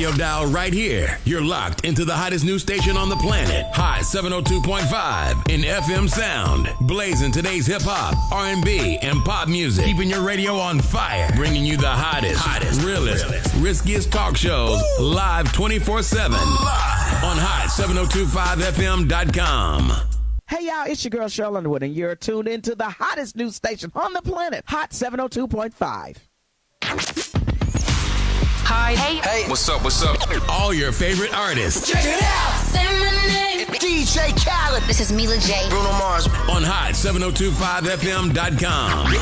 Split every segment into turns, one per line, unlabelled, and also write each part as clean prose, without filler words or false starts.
radio dial right here. You're locked into the hottest news station on the planet. Hot 702.5 in FM sound. Blazing today's hip-hop, R&B, and pop music. Keeping your radio on fire. Bringing you the hottest, realest, riskiest talk shows live 24/7 on hot7025fm.com.
Hey y'all, it's your girl Cheryl Underwood, and you're tuned into the hottest news station on the planet, Hot 702.5.
Hi. Hey. What's up?
All your favorite artists.
Check it out.
Say my name.
DJ Khaled.
This is Mila J.
Bruno Mars.
On hot7025fm.com.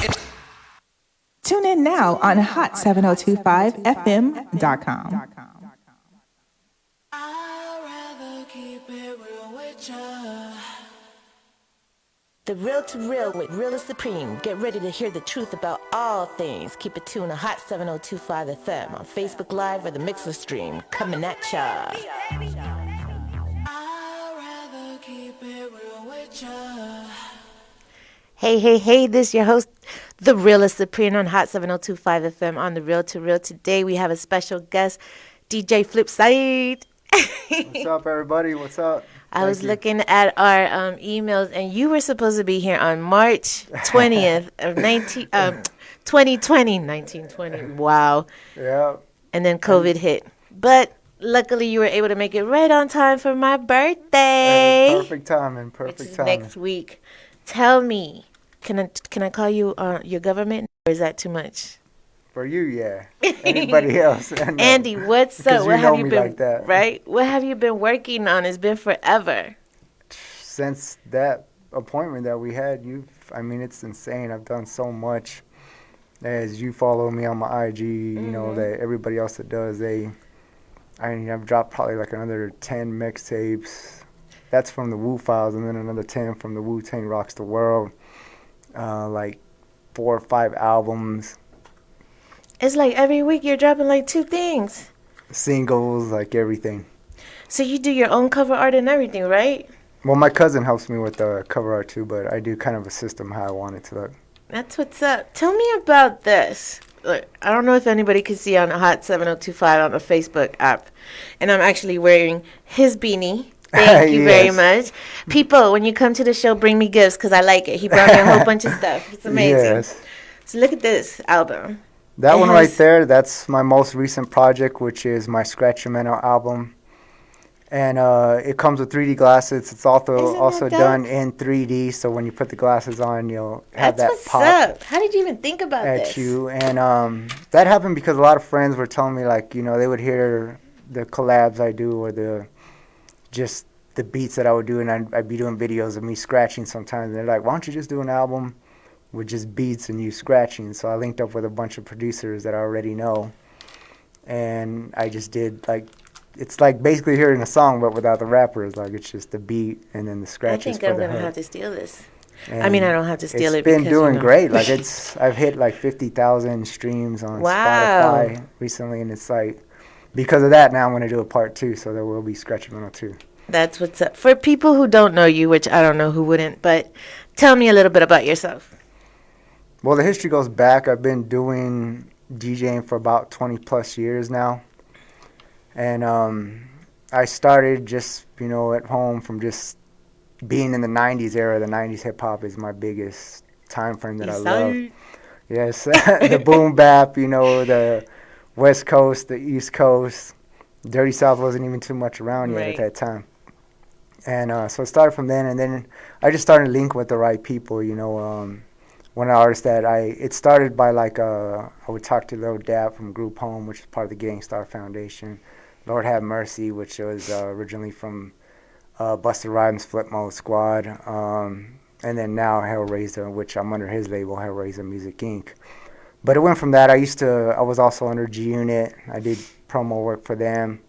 Tune in now on hot7025fm.com.
I'd rather keep it real with ya.
The Real to Real with Real is Supreme. Get ready to hear the truth about all things. Keep it tuned to Hot 7025 FM on Facebook Live or the Mixer stream. Coming at ya.
I'd rather keep it real with ya.
Hey, this is your host, The Real is Supreme on Hot 7025 FM on the Real to Real. Today we have a special guest, DJ FlipCyide.
What's up, everybody? What's up?
I was looking at our emails, and you were supposed to be here on March 20th of 1920. Wow.
Yeah.
And then COVID hit. But luckily, you were able to make it right on time for my birthday.
Perfect timing.
Which is next week. Tell me, can I call you your government, or is that too much?
For you, yeah. Anybody else?
Andy, what's up? What have you been
like that.
Right? What have you been working on? It's been forever.
Since that appointment that we had, it's insane. I've done so much. As you follow me on my IG, you know that everybody else that does, I've dropped probably like another 10 mixtapes. That's from the Wu files, and then another 10 from the Wu-Tang Rocks the World. Like 4 or 5 albums.
It's like every week you're dropping like 2 things.
Singles, like everything.
So you do your own cover art and everything, right?
Well, my cousin helps me with the cover art too, but I do kind of assist him how I want it to look.
That's what's up. Tell me about this. Look, I don't know if anybody can see on Hot 7025 on the Facebook app. And I'm actually wearing his beanie. Thank you very much. People, when you come to the show, bring me gifts because I like it. He brought me a whole bunch of stuff. It's amazing.
Yes.
So look at this album.
That one right there, that's my most recent project, which is my Scratchamento album. And it comes with 3D glasses. It's also done in 3D, so when you put the glasses on, you'll have that pop.
That's what's up. How did you even think about
at
this?
You. And that happened because a lot of friends were telling me, like, you know, they would hear the collabs I do or the beats that I would do, and I'd be doing videos of me scratching sometimes. And they're like, why don't you just do an album with just beats and you scratching? So I linked up with a bunch of producers that I already know, and I just did it's like basically hearing a song but without the rappers. Like, it's just the beat and then the scratches.
I think I'm gonna have to steal this. I mean, I don't have to steal it.
It's been doing great. Like, I've hit like 50,000 streams on Spotify recently, and it's like because of that now I'm gonna do a part 2, so there will be Scratchamento 2.
That's what's up. For people who don't know you, which I don't know who wouldn't, but tell me a little bit about yourself.
Well, the history goes back. I've been doing DJing for about 20 plus years now. And I started just, at home from just being in the 90s era. The 90s hip-hop is my biggest time frame that I love. Yes, the boom bap, the West Coast, the East Coast. Dirty South wasn't even too much around yet at that time. And so it started from then, and then I just started to link with the right people, one artist that it started by I would talk to Lil Dap from Group Home, which is part of the Gangstar Foundation. Lord Have Mercy, which was originally from Busta Rhymes' Flip Mode Squad. And then now Hellraiser, which I'm under his label, Hellraiser Music Inc. But it went from that. I was also under G-Unit. I did promo work for them.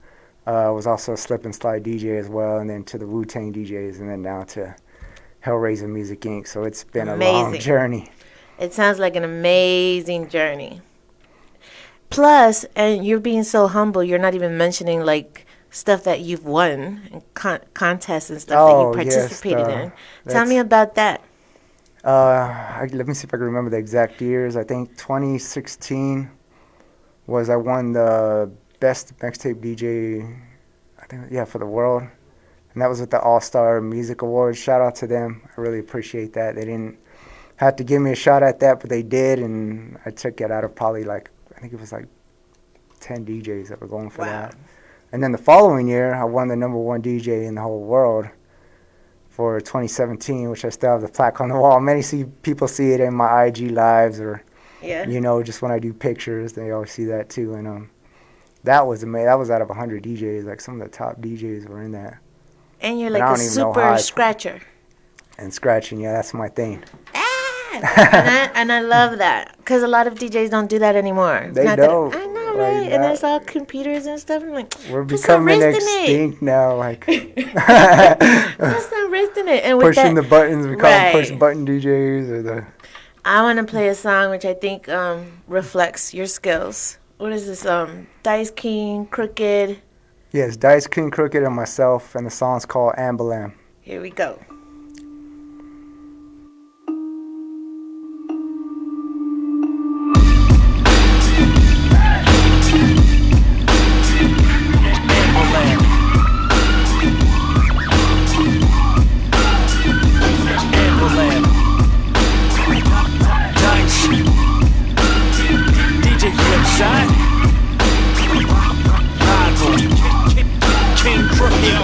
I was also a Slip and Slide DJ as well, and then to the Wu-Tang DJs, and then now to Hellraiser Music Inc. So it's been a long journey.
It sounds like an amazing journey. Plus, and you're being so humble, you're not even mentioning stuff that you've won and contests and stuff that you participated in. Tell me about that.
Let me see if I can remember the exact years. I think 2016 I won the best mixtape DJ, I think, yeah, for the world. And that was with the All-Star Music Awards. Shout out to them. I really appreciate that. They didn't have to give me a shot at that, but they did, and I took it out of probably like, I think it was like 10 DJs that were going for that. And then the following year, I won the #1 DJ in the whole world for 2017, which I still have the plaque on the wall. Many people see it in my IG lives or, you know, just when I do pictures, they always see that too. And that was amazing. That was out of 100 DJs. Like some of the top DJs were in that.
And you're like a super scratcher.
And scratching, yeah, that's my thing.
and I love that because a lot of DJs don't do that anymore.
They don't.
I know, right? And there's all computers and stuff. I'm like,
we're becoming extinct now. Like,
let's not rest in it. And with
pushing the buttons, we call them push button DJs or the.
I want to play a song which I think reflects your skills. What is this? Dice King, Crooked.
Yes, Dice King, Crooked, and myself, and the song's called Ambalam.
Here we go.
DJ FlipCyide, King Crooked.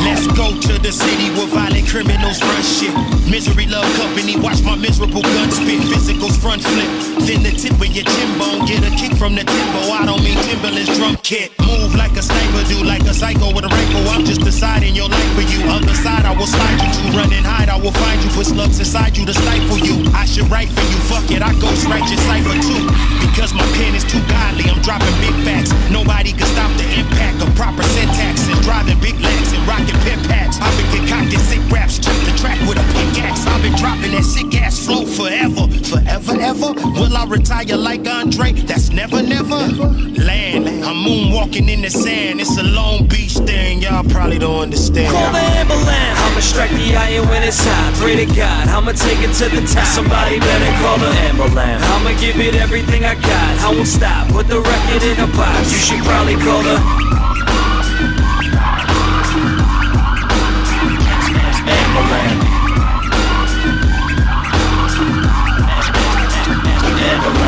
Let's go to the city where violent criminals run shit. Misery love company, watch my miserable gun spit. Physicals front flip, then the tip of your chin bone. Get a kick from the timbo, I don't mean Timberland's drum kit. Move like a sniper, do like a psycho with a rifle. I'm just deciding your life for you. Other side I will slide you to, run and hide, I will find you. Put slugs inside you to stifle you. I should write for you, fuck it, I ghost write your cipher too. Because my pen is too godly, I'm dropping big facts. Nobody can stop the impact of proper syntax. And driving big legs and rocking pimp hats. I've been concocting sick raps, check the track with a pickaxe. I've been dropping that sick ass flow forever. Forever, ever. Will I retire like Andre? That's never, never. Land, I'm moonwalking in the sand. It's a Long Beach thing, y'all probably don't understand.
Call the ambulance. I'ma strike the iron when it's hot. Pray to God, I'ma take it to the top. Somebody better call the ambulance. I'ma give it everything I got. I won't stop. Put the record in a box. You should probably call the ambulance.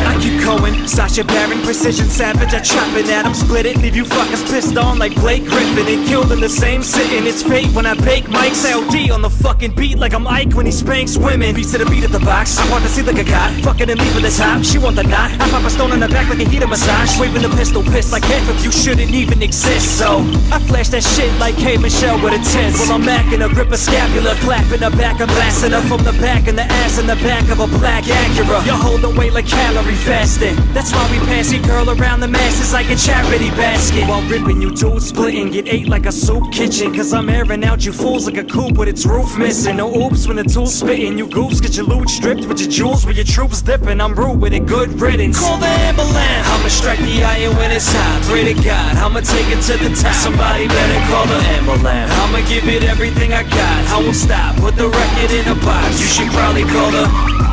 I keep going, Sasha Baron, precision savage. I chop it at him, split it, leave you fuckers pissed on like Blake Griffin and killed in the same sitting. It's fate when I bake Mike's LD on the fucking beat like I'm Ike when he spanks women. Beats to the beat of the box. I want to see like a cop, fucking and leaving the top. She want the knot. I pop a stone in the back like a heater massage. Waving the pistol, pissed like half of you shouldn't even exist. So I flash that shit like K Michelle with a tits. While I'm macking a grip a scapula, clapping her back, I'm blasting her from the back and the ass in the back of a black Acura. You're holding weight like calorie fasting. That's why we pass it, girl, around the masses like a charity basket. While ripping you dudes splitting, get ate like a soup kitchen. Cause I'm airing out you fools like a coupe with its roof missing. No oops when the tool's spitting. You goofs get your loot stripped with your jewels where your troops dipping. I'm rude with a good riddance. Call the ambulance. I'ma strike the iron when it's hot. Pray to God, I'ma take it to the top. Somebody better call the ambulance. I'ma give it everything I got. I won't stop. Put the record in a box. You should probably call the ambulance.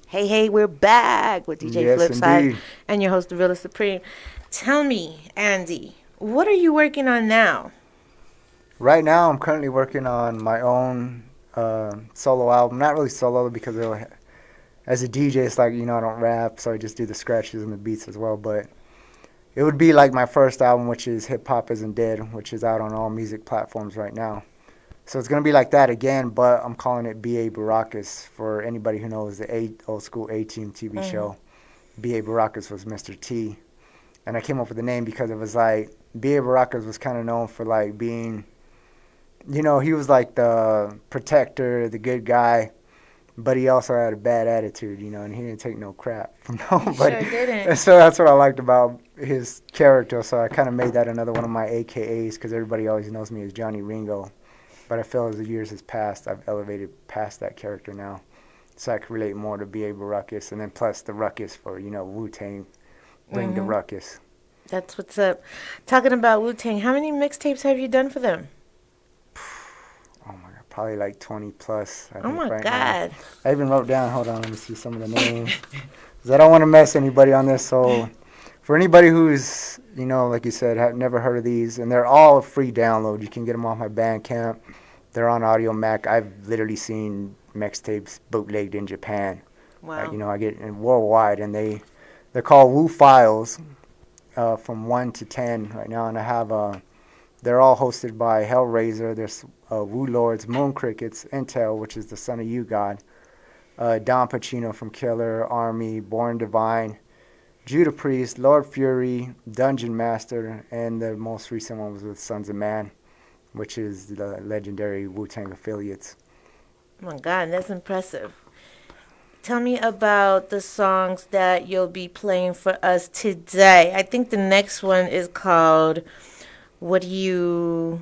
Hey, we're back with DJ FlipCyide
indeed.
and your host, The Realist Supreme. Tell me, Andy, what are you working on now?
Right now, I'm currently working on my own solo album. Not really solo because as a DJ, it's like, you know, I don't rap, so I just do the scratches and the beats as well. But it would be like my first album, which is Hip Hop Isn't Dead, which is out on all music platforms right now. So it's going to be like that again, but I'm calling it B.A. Baracus for anybody who knows the old school A-Team TV show. B.A. Baracus was Mr. T. And I came up with the name because it was like, B.A. Baracus was kind of known for like being, you know, he was like the protector, the good guy. but he also had a bad attitude, you know, and he didn't take no crap from nobody.
Sure didn't.
And so that's what I liked about his character. So I kind of made that another one of my AKAs because everybody always knows me as Johnny Ringo. But I feel as the years has passed, I've elevated past that character now. So I can relate more to B.A. Baracus, and then plus the ruckus for, you know, Wu-Tang, bring the ruckus.
That's what's up. Talking about Wu-Tang, how many mixtapes have you done for them?
Oh my God, probably like 20 plus. I
Oh
think
my
right
God.
now. I even wrote down, hold on, let me see some of the names. Because I don't want to mess anybody on this. So for anybody who's, you know, like you said, have never heard of these, and they're all free download. You can get them off my Bandcamp. They're on Audio Mac. I've literally seen mixtapes bootlegged in Japan.
Wow.
You know, I get worldwide, and they're called Wu Files from 1 to 10 right now, and I have they're all hosted by Hellraiser. There's Wu Lords, Moon Crickets, Intel, which is the son of You God, Don Pacino from Killer, Army, Born Divine, Judah Priest, Lord Fury, Dungeon Master, and the most recent one was with Sons of Man, which is the legendary Wu-Tang affiliates.
Oh my God, that's impressive. Tell me about the songs that you'll be playing for us today. I think the next one is called What Do You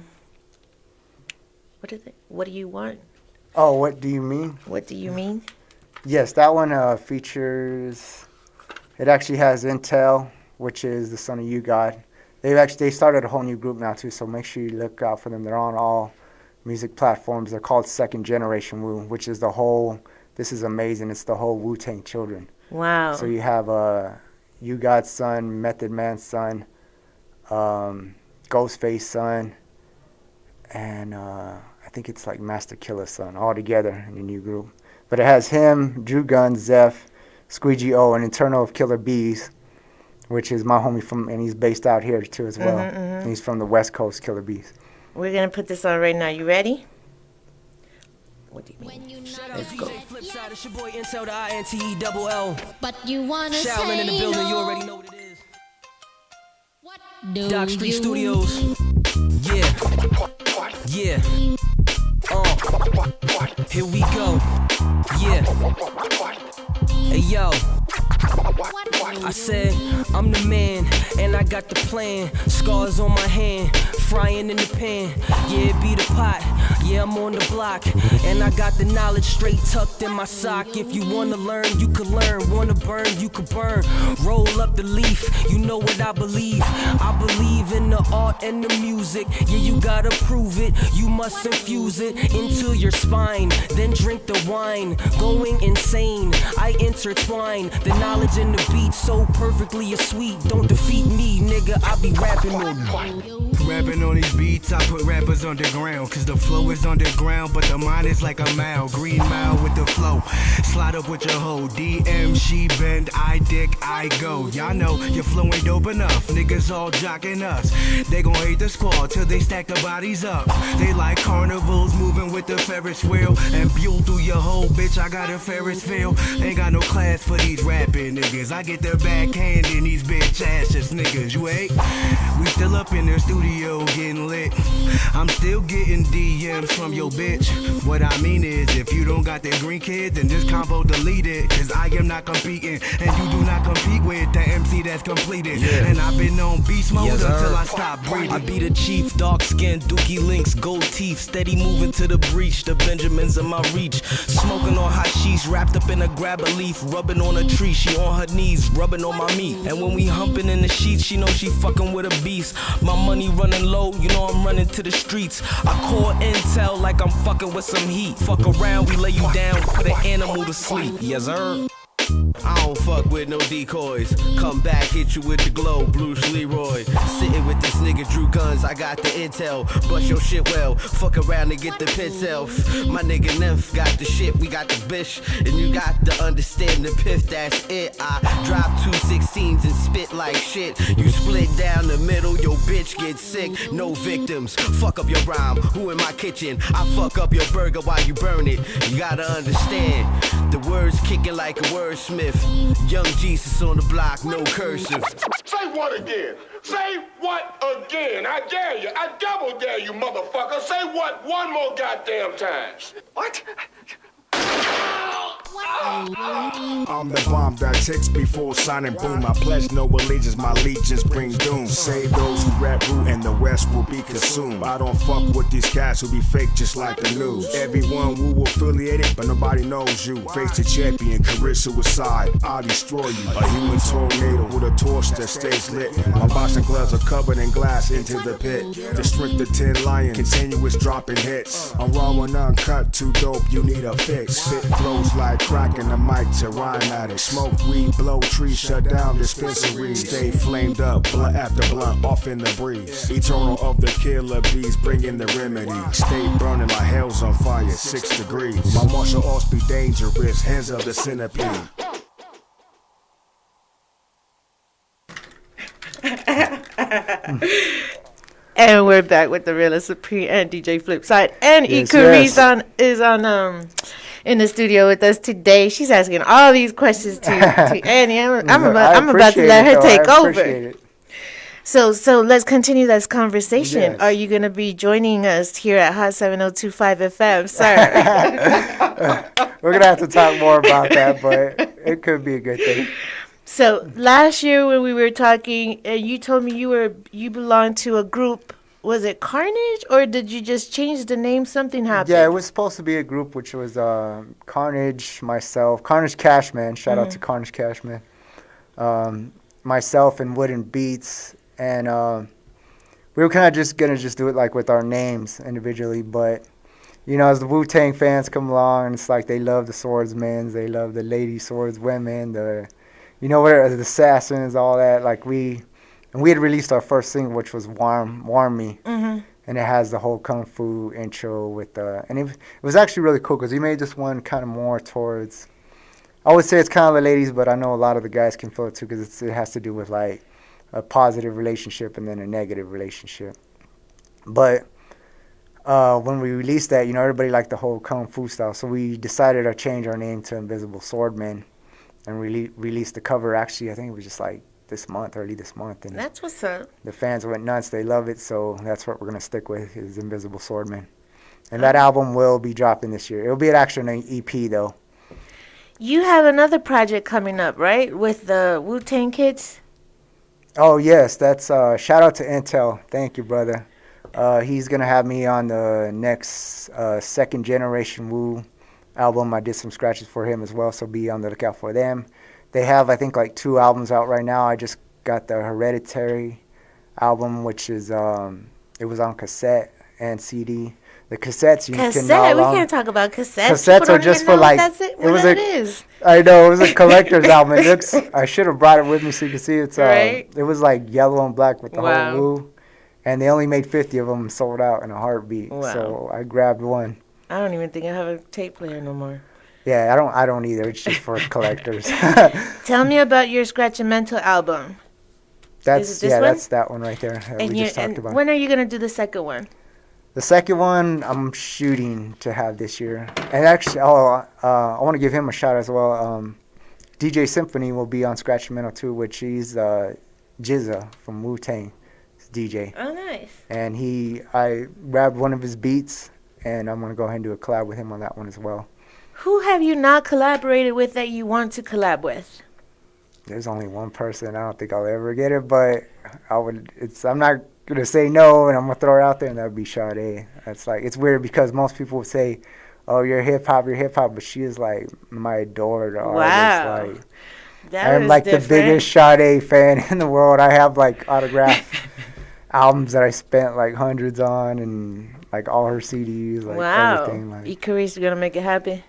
Want?
Oh, What Do You Mean?
What Do You Mean?
Yes, that one features, it actually has Intel, which is the son of You God. They started a whole new group now too, so make sure you look out for them. They're on all music platforms. They're called Second Generation Wu, which is the whole, this is amazing, it's the whole Wu-Tang children.
Wow.
So you have You God's son, Method Man's son, Ghostface son, and I think it's like Master Killer's son, all together in a new group. But it has him, Drew Gunn, Zeph, Squeegee O, and Internal of Killer Bees, which is my homie from, and he's based out here too as well. And he's from the West Coast, Killer Bees.
We're going to put this on right now. You ready? What do you mean? Let's go.
FlipCyide, it's your boy Intel, the INTELL.
But you wanna
Shaolin in the
say
building,
no.
you already know what it is.
Do
Doc Street
you
Studios. Yeah. Yeah. Here we go. Yeah. Hey yo. I said, I'm the man, and I got the plan. Scars on my hand, frying in the pan. Yeah, it be the pot, yeah, I'm on the block. And I got the knowledge straight tucked in my sock. If you wanna learn, you can learn. Wanna burn, you can burn. Roll up the leaf, you know what I believe. I believe in the art and the music. Yeah, you gotta prove it, you must infuse it into your spine. Then drink the wine, going insane. I intertwine the knowledge and the beat so perfectly sweet. Don't defeat me, nigga, I be rapping on you.
Rapping on these beats, I put rappers underground. Cause the flow is underground, but the mind is like a mile. Green mile with the flow. Slide up with your hoe. DM, she bend, I dick, I go. Y'all know your flow ain't dope enough. Niggas all jocking us. They gon' hate the squad till they stack the bodies up. They like carnivals moving with the Ferris wheel. And buell through your hoe, bitch, I got a Ferris wheel. Ain't got no class for these rapping niggas. I get their backhand in these bitch asses niggas. You ain't? We still up in their studio getting lit. I'm still getting DMs from your bitch. What I mean is, if you don't got that green kid, then this combo delete it. Cause I am not competing, and you do not compete with the MC that's completed. Yeah. And I've been on beast mode until I stop breathing.
I be the chief, dark skin, dookie links, gold teeth, steady moving to the breach. The Benjamins in my reach, smoking on hashish, wrapped up in a grab a leaf, rubbing on a tree. She on her knees, rubbing on my meat. And when we humping in the sheets, she know she fucking with a beast. My money running low, you know I'm running to the streets. I call intel like I'm fucking with some heat. Fuck around, we lay you down, put an animal to sleep. Yes, sir.
I don't fuck with no decoys. Come back, hit you with the glow, Bruce Leroy. Sitting with this nigga Drew Guns, I got the intel. Bust your shit well, fuck around and get the pincel. My nigga Nymph got the shit, we got the bish. And you got to understand the piff, that's it. I drop 216s and spit like shit. You split down the middle, your bitch gets sick. No victims, fuck up your rhyme. Who in my kitchen? I fuck up your burger while you burn it. You gotta understand, the words kicking like a wordsmith. Young Jesus on the block, no cursive.
Say what again? Say what again? I dare you. I double dare you, motherfucker. Say what one more goddamn time. What?
I'm the bomb that ticks before signing boom. I pledge no allegiance, my allegiance brings doom. Save those who rap root and the rest will be consumed. I don't fuck with these cats who be fake just like the news. Everyone Wu affiliated, but nobody knows you. Face the champion, career suicide, I'll destroy you. A human tornado with a torch that stays lit. My boxing gloves are covered in glass into the pit. The strength of 10 lions, continuous dropping hits. I'm raw and uncut, too dope, you need a fix. Spit flows like cracking the mic to rhyme at it. Smoke weed, blow trees, shut down dispensaries. Stay flamed up, blunt after blunt, off in the breeze. Eternal of the killer bees, bringing the remedy. Stay burning like hell's on fire, 6 degrees. My martial arts be dangerous, hands of the centipede.
And we're back with the Realist Supreme and DJ FlipCyide. And
Yes,
Ikaris is on in the studio with us today. She's asking all these questions to Annie. I'm about to let her take over. So let's continue this conversation.
Yes.
Are you going to be joining us here at Hot 7025 FM, sir?
We're going to have to talk more about that, but it could be a good thing.
So last year when we were talking, you told me you belonged to a group. Was it Carnage, or did you just change the name? Something happened.
Yeah, it was supposed to be a group, which was Carnage, myself, Carnage Cashman. Shout out to Carnage Cashman. Myself and Wooden Beats, and we were kind of just gonna do it like with our names individually, but. You know, as the Wu-Tang fans come along, it's like they love the swordsmen, they love the lady swordswomen, the assassins, all that. Like we had released our first single, which was Warm Me, and it has the whole kung fu intro with and it was actually really cool because we made this one kind of more towards. I would say it's kind of the ladies, but I know a lot of the guys can feel it too because it has to do with like a positive relationship and then a negative relationship, but. When we released that, everybody liked the whole kung fu style, so we decided to change our name to Invisible Swordmen, and released the cover. Actually, I think it was just like early this month, and
that's what's up.
The fans went nuts; they love it, so that's what we're gonna stick with is Invisible Swordmen, and that album will be dropping this year. It'll be actually an EP though.
You have another project coming up, right, with the Wu-Tang kids?
Oh yes, that's shout out to Intel. Thank you, brother. He's going to have me on the next Second Generation Wu album. I did some scratches for him as well, so be on the lookout for them. They have, I think, like 2 albums out right now. I just got the Hereditary album, which is, it was on cassette and CD. The cassettes you can
Cassette? We can't talk about cassettes.
Cassettes are just for like,
it is.
I know, it was a collector's album. It looks, I should have brought it with me so you can see it's,
right?
It was like yellow and black with the
Wow.
whole Wu. And they only made 50 of them, sold out in a heartbeat.
Wow.
So I grabbed one.
I don't even think I have a tape player no more.
Yeah, I don't either. It's just for collectors.
Tell me about your Scratch and Mental album.
That's that one right there that we just talked about.
When are you gonna do the second one?
The second one I'm shooting to have this year. And actually, I want to give him a shout as well. DJ Symphony will be on Scratch and Mental too, which he's Jizza from Wu-Tang. DJ.
Oh, nice.
And I grabbed one of his beats, and I'm going to go ahead and do a collab with him on that one as well.
Who have you not collaborated with that you want to collab with?
There's only one person. I don't think I'll ever get it, but I'm not going to say no, and I'm going to throw it out there, and that would be Sade. It's weird because most people would say, oh, you're hip-hop, but she is, like, my adored artist.
Wow.
Like,
I'm
like the biggest Sade fan in the world. I have, like, autographed albums that I spent like hundreds on, and like all her CDs, like everything. Like,
Ikaris gonna make it happen.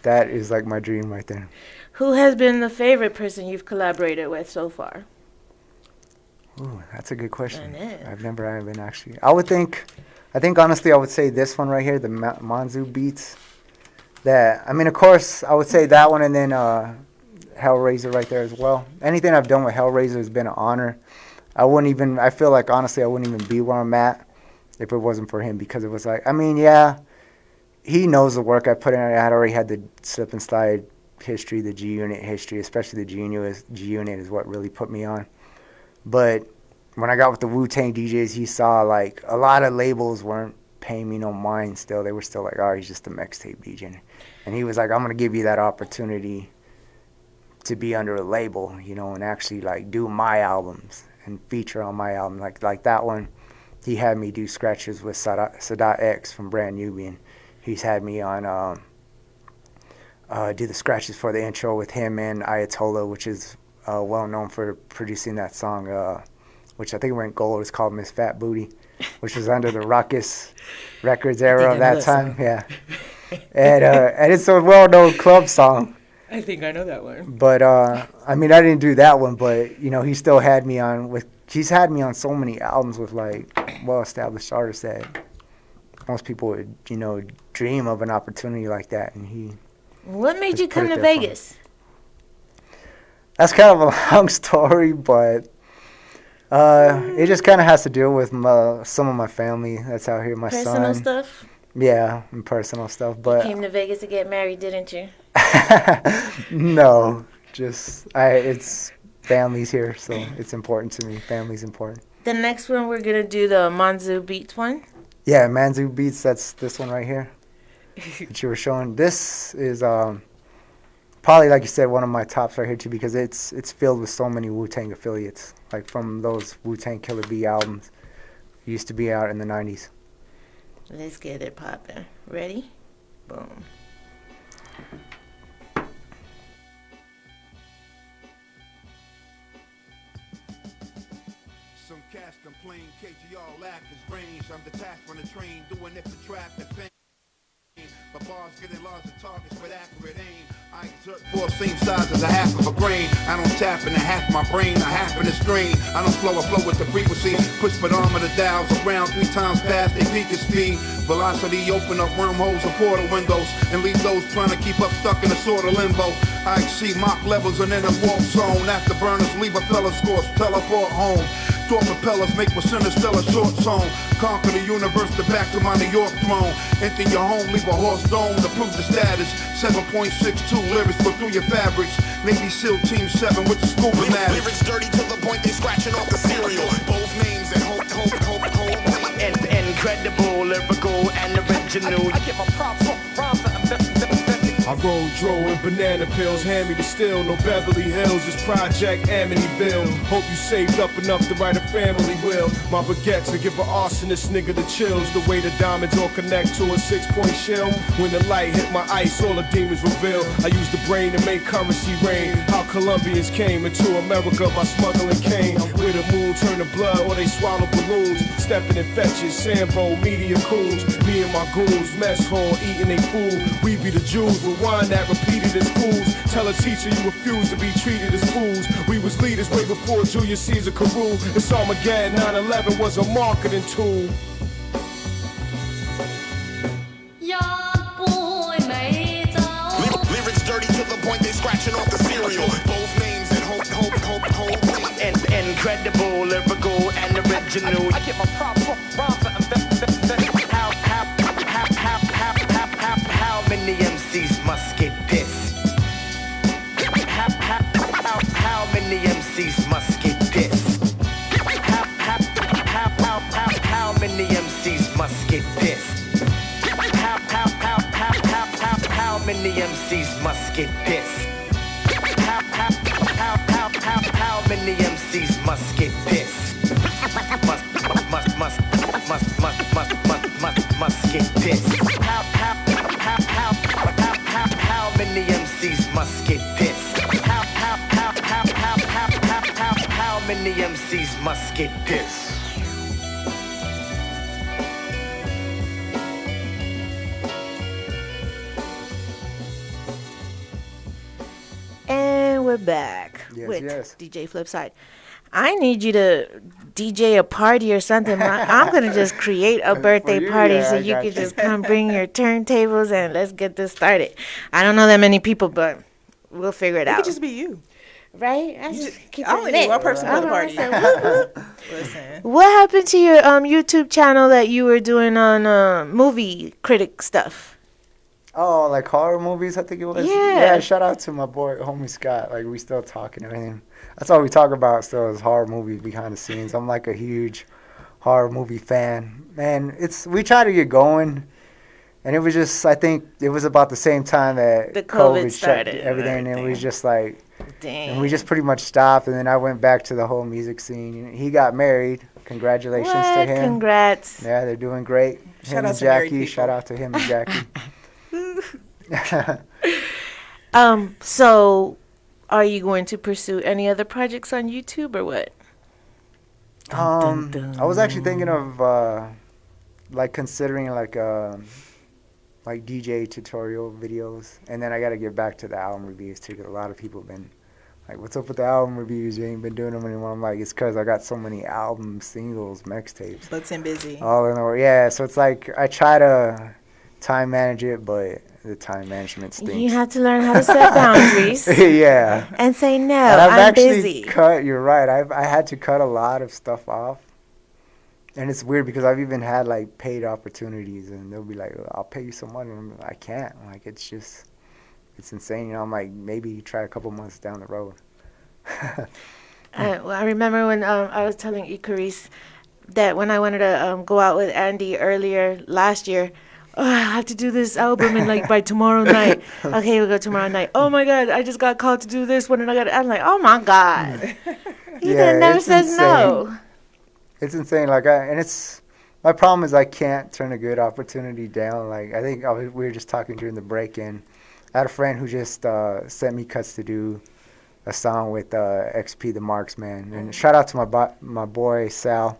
That is like my dream right there.
Who has been the favorite person you've collaborated with so far?
Ooh, that's a good question.
I
haven't been actually. I think honestly, I would say this one right here, the Manzu beats. Of course, I would say that one, and then Hellraiser right there as well. Anything I've done with Hellraiser has been an honor. I feel like, honestly, I wouldn't even be where I'm at if it wasn't for him, because it was like, he knows the work I put in. I had already had the Slip and Slide history, the G-Unit history, especially the G-Unit is what really put me on. But when I got with the Wu-Tang DJs, he saw, like, a lot of labels weren't paying me no mind still. They were still like, oh, he's just a mixtape DJ. And he was like, I'm going to give you that opportunity to be under a label, you know, and actually like do my albums and feature on my album. Like that one, he had me do scratches with Sadat X from Brand Nubian. He's had me on do the scratches for the intro with him and Ayatollah, which is well known for producing that song, which I think went gold. It's called Miss Fat Booty, which was under the Ruckus Records era of that time. Yeah, and it's a well-known club song.
I think I know that one.
But I mean, I didn't do that one, but you know, he still had me on with. He's had me on so many albums with like well-established artists that most people would, you know, dream of an opportunity like that, and he.
What made you come to Vegas?
That's kind of a long story, but it just kind of has to do with some of my family that's out here. My son.
Personal stuff?
Yeah, and personal stuff. But
you came to Vegas to get married, didn't you?
No, just it's family's here, so it's important to me. Family's important.
The next one we're gonna do the Manzu Beats one.
Yeah, Manzu Beats. That's this one right here that you were showing. This is probably, like you said, one of my tops right here too, because it's filled with so many Wu-Tang affiliates, like from those Wu-Tang Killer B albums used to be out in the 90s.
Let's get it poppin'. Ready? Boom.
Some cats complain, KGR lack his range. I'm detached from the train, doing it for trap and fame. But bars getting larger targets with accurate aim. I exert force same size as a half of a grain. I don't tap into half my brain, a half in a strain. I don't flow with the frequency. Push pedometer dials around 3 times past their peak of speed. Velocity open up wormholes and portal windows and leave those trying to keep up stuck in a sort of limbo. I exceed Mach levels and in a warp zone. After burners leave a fella scorched, teleport home. Storm propellers make my interstellar short zone. Conquer the universe to back to my New York throne. Enter your home, leave a horse dome to prove the status. 7.62 lyrics go through your fabrics. Navy SEAL Team 7 with the scuba mask.
Lyrics dirty to the point they scratching off the cereal. Both names and hope. Incredible, lyrical, and original.
I get my props from I roll dro and banana pills, hand me the steel, no Beverly Hills, it's Project Amityville. Hope you saved up enough to write a family will. My baguettes to give an arsonist nigga the chills. The way the diamonds all connect to a 6-point shell. When the light hit my ice, all the demons reveal. I use the brain to make currency rain. How Colombians came into America by smuggling cane. Where the moon turn to blood or they swallow balloons. Stepping in fetches, Sambo, media coons. Me and my goons, mess hall, eating they food. We be the Jews. Rewind that repeated as fools. Tell a teacher you refuse to be treated as fools. We was leaders way before Julius Caesar could rule. It's Armageddon, 9/11 was a marketing tool.
Lyrics dirty to the point they scratching off the cereal. Both names and hope. Incredible, lyrical, and original.
I get my props from
How many MCs must get this? How many MCs must get this? How many MCs must get this? How many MCs must get this? How many MCs must get this? Must get this. How many MCs must get this? How many MCs must get this?
And we're back
Yes,
with
yes.
DJ FlipCyide. I need you to DJ a party or something. I'm going to just create a birthday
you,
party
yeah,
so
I
you
got
can
you.
just come bring your turntables and let's get this started. I don't know that many people, but we'll figure it
It
out.
could just be you.
Right? I just keep
I
it
only
lit.
need one person for the party.
Listen. What happened to your YouTube channel that you were doing on movie critic stuff?
Oh, like horror movies, I think it was.
Yeah.
Shout out to my boy, homie Scott. Like, we still talking and everything. That's all we talk about still is horror movies behind the scenes. I'm like a huge horror movie fan. And we try to get going. And it was just, I think it was about the same time that
the COVID
shut
started.
everything. And it was just like,
dang.
and we just pretty much stopped. And then I went back to the whole music scene. He got married. Congratulations to him.
Congrats.
Yeah, they're doing great. Him and Jackie. Shout out to him and Jackie.
So are you going to pursue any other projects on YouTube or what?
I was actually thinking of like considering like DJ tutorial videos, and then I got to get back to the album reviews too, because a lot of people have been like, what's up with the album reviews? You ain't been doing them anymore. I'm like, it's because I got so many albums, singles, mixtapes.
Booked and busy.
All in the world. Yeah, so it's like I try to time manage it, but the time management stinks.
You have to learn how to set boundaries.
Yeah.
And say, no,
and
I'm busy.
You're right. I had to cut a lot of stuff off. And it's weird because I've even had like paid opportunities, and they'll be like, I'll pay you some money. And I can't. Like, it's insane. You know, I'm like, maybe try a couple months down the road.
Well, I remember when I was telling Icaris that when I wanted to go out with Andy earlier last year, I have to do this album and like by tomorrow night. Okay, we'll go tomorrow night. Oh my God, I just got called to do this one, and I'm like, oh my God. Ethan never says insane. No.
It's insane. Like, my problem is I can't turn a good opportunity down. Like, I think we were just talking during the break-in. I had a friend who just sent me cuts to do a song with XP the Marksman. And shout out to my boy Sal.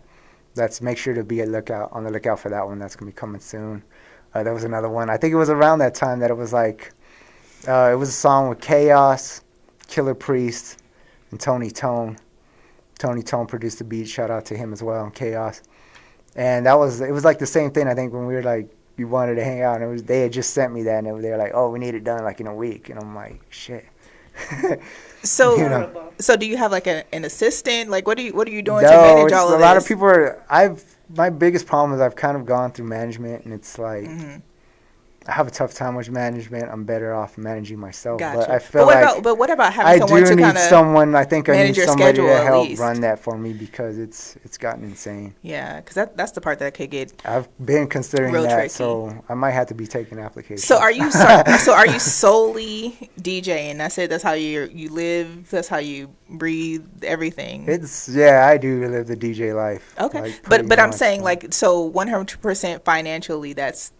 Make sure to be on the lookout for that one. That's gonna be coming soon. There was another one. I think it was around that time that it was like, it was a song with Chaos, Killer Priest, and Tony Tone. Tony Tone produced the beat. Shout out to him as well, and Chaos. And it was like the same thing, I think, when we were like, you wanted to hang out, and they had just sent me that, and they were like, oh, we need it done like in a week. And I'm like, shit.
So,
you know?
So do you have like an assistant? Like, what are you doing to manage all of this?
A lot of people my biggest problem is I've kind of gone through management, and it's like, I have a tough time with management. I'm better off managing myself.
Gotcha.
But I feel
but what about having someone to kind of
I need somebody to help run that for me, because it's gotten insane.
Yeah, because that's the part that could get.
I've been considering that,
tricky.
So I might have to be taking applications.
So are you solely DJing? That's it. That's how you live. That's how you breathe. Everything.
I do live the DJ life.
Okay,
like,
but I'm saying like, so 100% financially, that's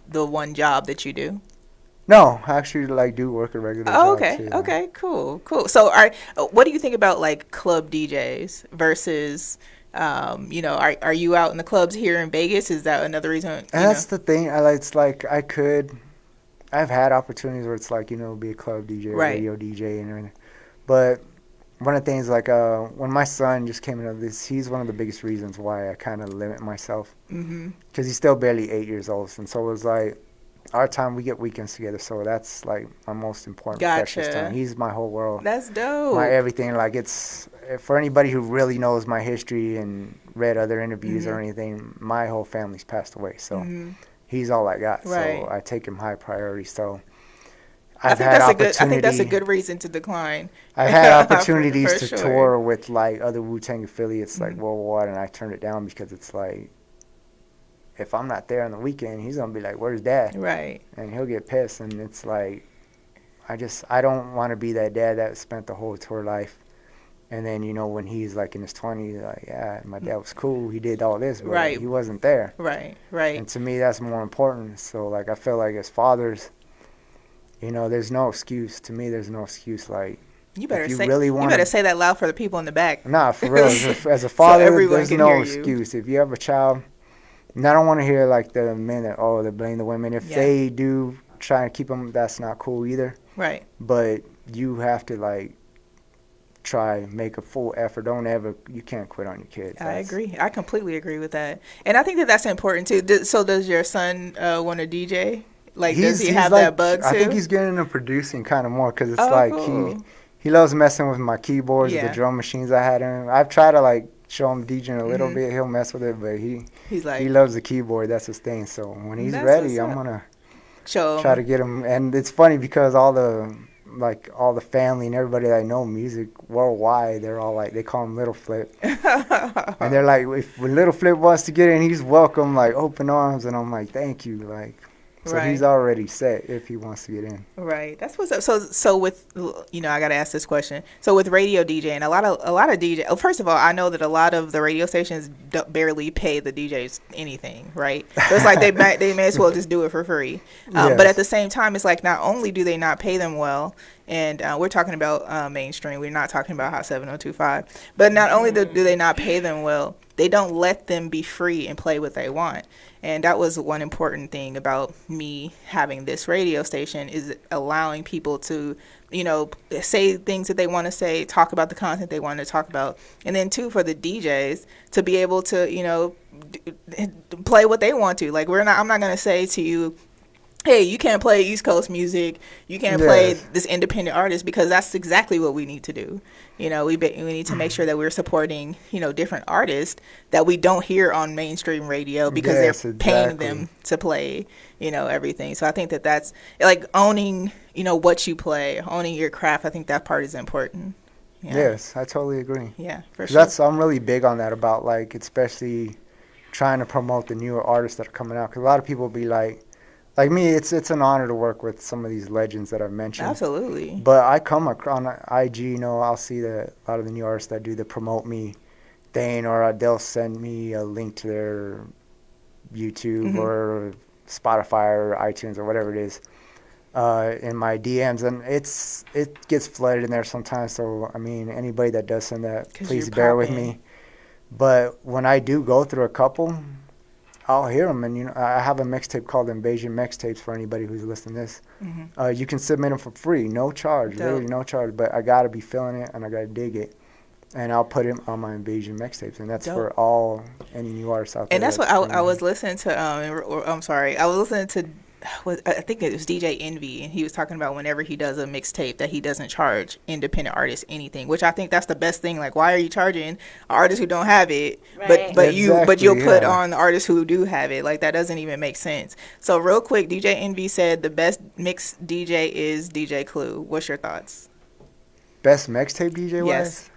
the one job that you do.
No, I actually do work a regular job.
Okay.
Too,
Okay. Cool. So, what do you think about like club DJs versus, are you out in the clubs here in Vegas? Is that another reason?
That's the thing. I've had opportunities where it's like, be a club DJ,
right,
radio DJ, and everything. But one of the things, like, when my son just came into this, he's one of the biggest reasons why I kind of limit myself. Because he's still barely 8 years old, and so it was like, our time, we get weekends together, so that's like my most important precious time. He's my whole world.
That's dope.
My everything. Like, it's for anybody who really knows my history and read other interviews or anything, my whole family's passed away, so he's all I got.
Right.
So I take him high priority. So
I think that's a good reason to decline.
I've had opportunities to tour with like other Wu-Tang affiliates, like worldwide, and I turned it down because it's like, if I'm not there on the weekend, he's gonna be like, "Where's Dad?"
Right.
And he'll get pissed, and it's like, I don't want to be that dad that spent the whole tour life, and then when he's like in his 20s, like, yeah, my dad was cool, he did all this, but he wasn't there.
Right.
And to me, that's more important. So like, I feel like as fathers, there's no excuse. To me, there's no excuse. Like,
you better say that loud for the people in the back.
Nah, for real. As a father, there's no excuse. If you have a child. And I don't want to hear like the men that they blame the women. If they do try to keep them, that's not cool either.
Right.
But you have to like make a full effort. You can't quit on your kids.
I agree. I completely agree with that. And I think that's important too. So does your son want to DJ? Like, does he have that bug too?
I think he's getting into producing kind of more, because it's cool. he loves messing with my keyboards, the drum machines I had in. I've tried to like show him DJing a little bit. He'll mess with it, but he loves the keyboard. That's his thing. So when he's ready, I'm gonna try to get him. And it's funny because all like all the family and everybody that I know music worldwide, they're all like, they call him Little Flip. And they're like, if Little Flip wants to get in, he's welcome, like open arms. And I'm like, thank you. Like, so
Right.
he's already set if he wants to get in.
Right. That's what's up. So with, you know, I got to ask this question. So with radio DJing, a lot of DJ, first of all, I know that a lot of the radio stations barely pay the DJs anything, right? So it's like they may as well just do it for free.
Yes.
But at the same time, it's like not only do they not pay them well, and we're talking about mainstream, we're not talking about Hot 7025, but not only do they not pay them well, they don't let them be free and play what they want. And that was one important thing about me having this radio station, is allowing people to, you know, say things that they want to say, talk about the content they want to talk about. And then, too, for the DJs to be able to, you know, play what they want to. Like, I'm not going to say to you, hey, you can't play East Coast music, you can't play this independent artist, because that's exactly what we need to do. You know, we need to make sure that we're supporting, you know, different artists that we don't hear on mainstream radio, because they're paying them to play, you know, everything. So I think that that's like owning, you know, what you play, owning your craft. I think that part is important. Yeah.
Yes, I totally agree.
Yeah, for sure.
I'm really big on that, about like, especially trying to promote the newer artists that are coming out. Because a lot of people be like me, it's an honor to work with some of these legends that I've mentioned.
Absolutely.
But I come on IG, you know, I'll see a lot of the new artists that do the promote me thing, or they'll send me a link to their YouTube or Spotify or iTunes or whatever it is in my DMs, and it gets flooded in there sometimes. So I mean, anybody that does send that, please bear with me. But when I do go through a couple, I'll hear them, and you know, I have a mixtape called Invasion Mixtapes for anybody who's listening to this. You can submit them for free, no charge, literally no charge. But I gotta be feeling it, and I gotta dig it, and I'll put it on my Invasion Mixtapes, and that's for any new artists out there.
And that's what I was listening to. I was listening to. I think it was DJ Envy, and he was talking about whenever he does a mixtape that he doesn't charge independent artists anything, which I think that's the best thing. Like, why are you charging artists who don't have it, but you'll put on the artists who do have it? Like, that doesn't even make sense. So real quick, DJ Envy said the best mix DJ is DJ Clue. What's your thoughts?
Best mixtape DJ
Yes.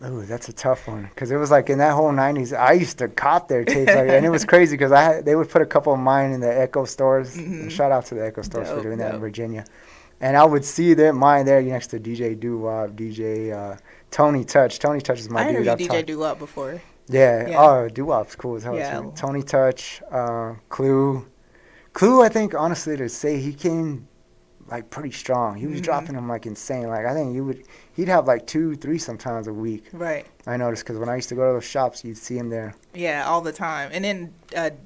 Oh, that's a tough one, because it was like in that whole 90s, I used to cop their tapes, and it was crazy because they would put a couple of mine in the Echo stores. Shout out to the Echo stores for doing that in Virginia. And I would see mine there next to DJ Doo-Wop, DJ Tony Touch. Tony Touch is my dude.
I interviewed DJ Doo-Wop before.
Yeah. Oh, Doo-Wop's cool as hell.
Yeah.
Too. Tony Touch, Clue. Clue, I think, honestly, to say he came like pretty strong. He was dropping them like insane. Like, I think he'd have like 2-3 sometimes a week.
Right.
I noticed, because when I used to go to those shops, you'd see him there.
Yeah, all the time. And then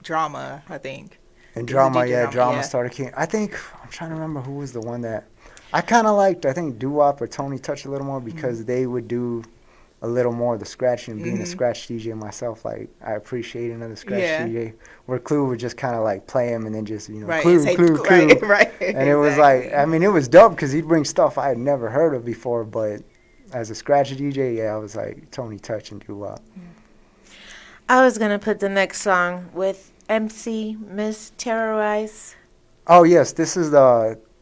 Drama, I think.
And Drama started king. I think, I'm trying to remember who was the one that I kind of liked. I think Doo-Wop or Tony Touch a little more, because they would do a little more of the scratching. Being a scratch DJ myself, like, I appreciate another scratch DJ. Where Clue would just kind of like play him and then just, you know, Clue.
Right.
And it was like, I mean, it was dope because he'd bring stuff I had never heard of before. But as a scratch DJ, I was like Tony Touch and Doo-Wop.
I was gonna put the next song with MC Miss Terrorize.
Oh yes, this is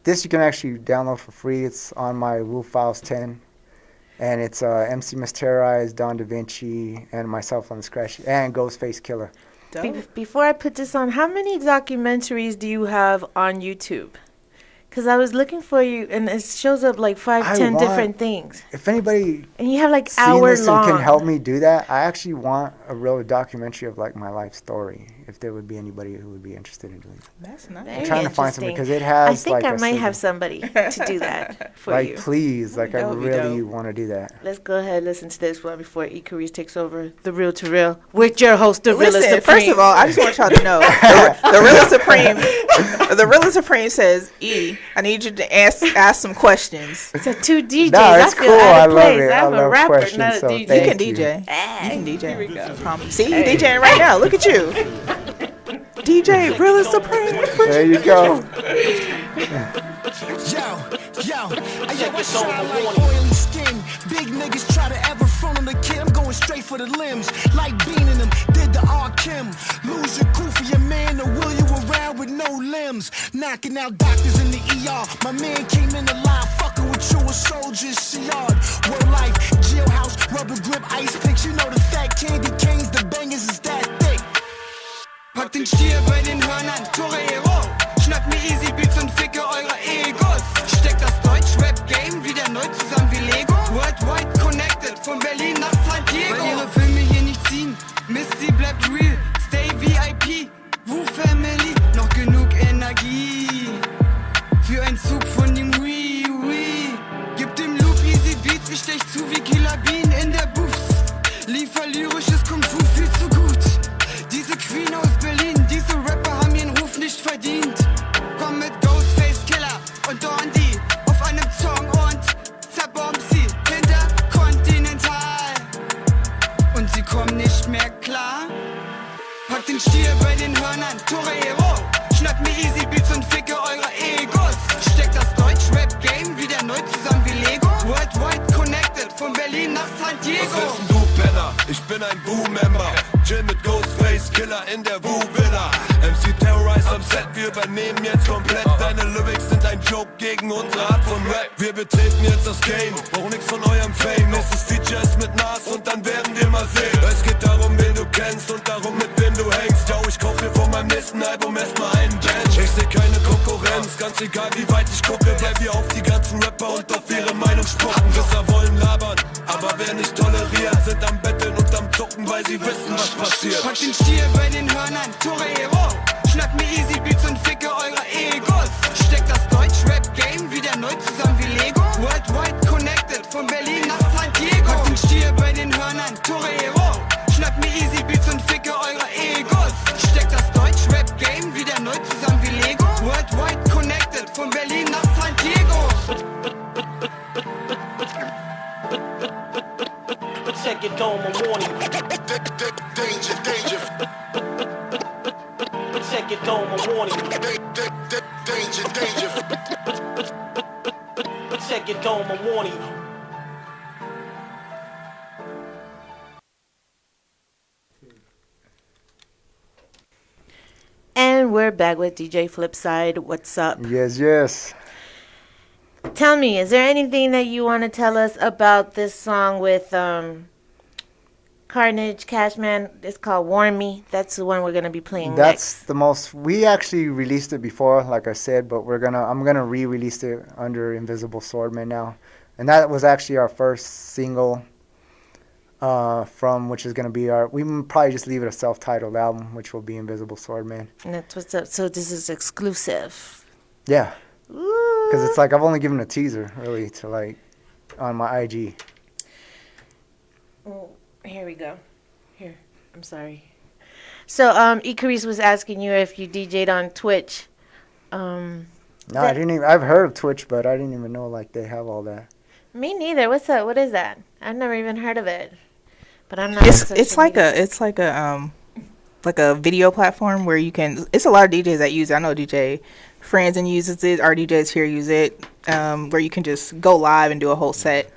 this you can actually download for free. It's on my Wu Files 10. And it's MC Miss Terrorize, Don Da Vinci, and myself on the scratch, and Ghostface Killer.
Before I put this on, how many documentaries do you have on YouTube? Because I was looking for you, and it shows up like 5-10 different things.
If anybody
and you have like hour long
can help me do that, I actually want a real documentary of like my life story. If there would be anybody who would be interested in doing that.
That's nice.
I'm trying to find somebody, because it has.
I think I might have somebody to do that for
like,
you.
Please, like, I really want to do that.
Let's go ahead and listen to this one before E-Careers takes over the Real to Real with your host, the Realist Supreme.
First of all, I just want y'all to know the Realist Supreme says, E, I need you to ask some questions.
So 2 DJs.
No, it's cool. I love it.
I'm a rapper,
questions,
not a
so
DJ.
You can DJ. You can DJ. Here we go. See, you DJing right now. Look at you. DJ Realist Supreme.
There you go.
What's like oily skin. Big niggas try to ever front on the kid. I'm going straight for the limbs. Like beaning them. Did the R. Kim. Lose your cool for your man, or will you around with no limbs? limbs, knocking out doctors in the ER. My man came in alive, fucking with you, a soldier's yard. World life, jailhouse, rubber grip, ice picks. You know the fat candy canes, the bangers is that thick.
Pack den Stier bei den Hörnern, Torero. Schnapp mir Easy Beats und ficke eure Egos. Steckt das Deutsch-Rap-Game wieder neu zusammen wie Lego. Worldwide connected, von Berlin nach San Diego. Weil ihre Filme hier nicht ziehen, Misty bleibt real. Stay VIP, Wu-Family, noch genug Energie. Für einen Zug von dem Wii. Gib dem Loop Easy Beats, ich stech zu wie Killer Bean in der Booths. Liefer lyrisches Kung Fu viel zu gut. Diese Queen aus Berlin, diese Rapper haben ihren Ruf nicht verdient. Komm mit Ghostface Killer und Dondi auf einem Song und zerbomb sie interkontinental. Und sie kommen nicht mehr klar. Pack den Stier bei den Hörnern, Torero. Schnapp mir Easy Beats und ficke eure Egos. Steckt das Deutsch-Rap-Game wieder neu zusammen wie Lego. Worldwide connected, von Berlin nach San Diego.
Was willst denn du, Penner? Ich bin ein Wu-Member. Chill mit Ghostface Killer in der Wu-Villa. MC Terrorize am Set, wir übernehmen jetzt komplett. Deine Lyrics sind ein Joke gegen unsere Art von Rap. Wir betreten jetzt das Game, brauch nix von eurem Fame. Nächstes Feature ist mit Nas und dann werden wir mal sehen. Es geht darum, wen du kennst und darum, mit wem du hängst. Yo, ich kauf mir von meinem nächsten Album erstmal einen Bench. Ich seh keine Konkurrenz, ganz egal wie weit ich gucke. Bleib hier auf die ganzen Rapper und auf ihre Meinung spucken. Wisser wollen labern, aber wer nicht toleriert, sind am Betteln und am Zucken, weil sie wissen, was passiert.
Pack den Stier bei den Hörnern, Torero. Schnapp mir Easy Beats und ficke eure Egos. Steckt das Deutsch-Rap-Game wieder neu zusammen wie Lego. Worldwide connected, von Berlin nach San Diego. Pack den Stier bei den Hörnern, Torero. Schnapp mir Easy Beats und ficke eure Egos. Steckt das Deutsch-Rap-Game wieder neu zusammen wie Lego. Worldwide connected, von Berlin nach San Diego.
Check your dome and warning.
Danger, danger.
Check your dome and warning.
Danger, danger.
Check your dome and warning.
And we're back with DJ FlipCyide. What's up?
Yes.
Tell me, is there anything that you want to tell us about this song with Carnage, Cashman? It's called Warn Me. That's the one we're going to be playing
That's
next.
the most. We actually released it before, like I said, but I'm gonna re-release it under Invisible Swordman now, and that was actually our first single. From which is gonna be we probably just leave it a self-titled album, which will be Invisible Swordman.
And that's what's up. So this is exclusive.
Yeah. Because it's like I've only given a teaser, really, to like on my IG.
Oh, here we go. Here, I'm sorry. So, Icarus was asking you if you DJ'd on Twitch.
No, I didn't even. I've heard of Twitch, but I didn't even know like they have all that.
Me neither. What's up? What is that? I've never even heard of it. But I'm not.
It's like a video platform where you can. It's a lot of DJs that use it. I know DJ Franzen uses it. Our DJs here use it. Where you can just go live and do a whole set.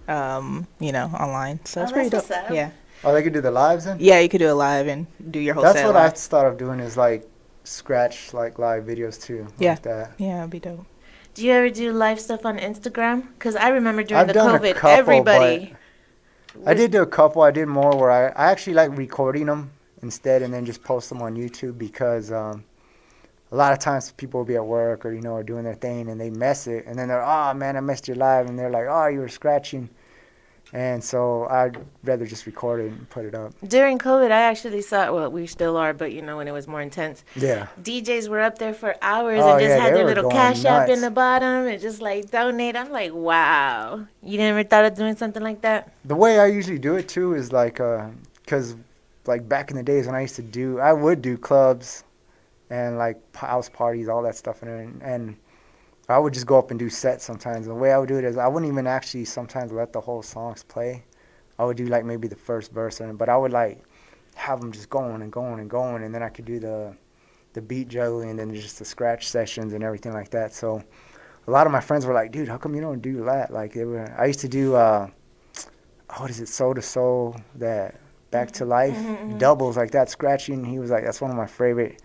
Online. So it's pretty dope. Yeah.
Oh, they could do the lives then?
Yeah, you could do it live and do your whole set.
That's what
live.
I thought of doing is like scratch like live videos too.
Yeah.
Like that.
Yeah, it'd be dope.
Do you ever do live stuff on Instagram? Because I remember during the
done
COVID,
a couple,
everybody.
I did do a couple. I did more where I actually like recording them instead and then just post them on YouTube because a lot of times people will be at work or, or doing their thing and they mess it. And then they're, oh, man, I missed your live. And they're like, oh, you were scratching. And so I'd rather just record it and put it up.
During COVID, I actually saw, well, we still are, but, when it was more intense.
Yeah.
DJs were up there for hours and just had their little cash app in the bottom and just, donate. I'm like, wow. You never thought of doing something like that?
The way I usually do it, too, is, because, back in the days when I would do clubs and, house parties, all that stuff. And I would just go up and do sets sometimes. The way I would do it is I wouldn't even actually sometimes let the whole songs play. I would do maybe the first verse, but I would have them just going and going and going, and then I could do the beat juggling and then just the scratch sessions and everything like that. So a lot of my friends were like, dude, how come you don't do that? I used to do what is it, Soul to Soul, that Back to Life, doubles like that, scratching. He was like, that's one of my favorite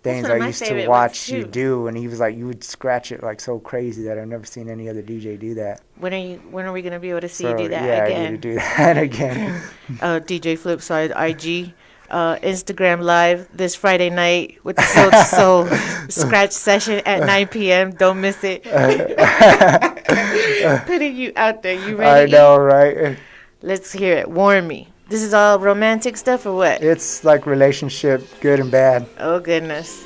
things
one of
I
my
used to
favorite
watch
ones,
you
too.
do, and he was like, you would scratch it like so crazy that I've never seen any other DJ do that.
When are we gonna be able to see you
So
do that
yeah,
again?
I need to do that again.
DJ FlipCyide IG, Instagram Live this Friday night with the Soul to Soul scratch session at 9 p.m. Don't miss it. Putting you out there. You ready?
I know, right?
Let's hear it. Warn me. This is all romantic stuff or what?
It's like relationship, good and bad.
Oh goodness.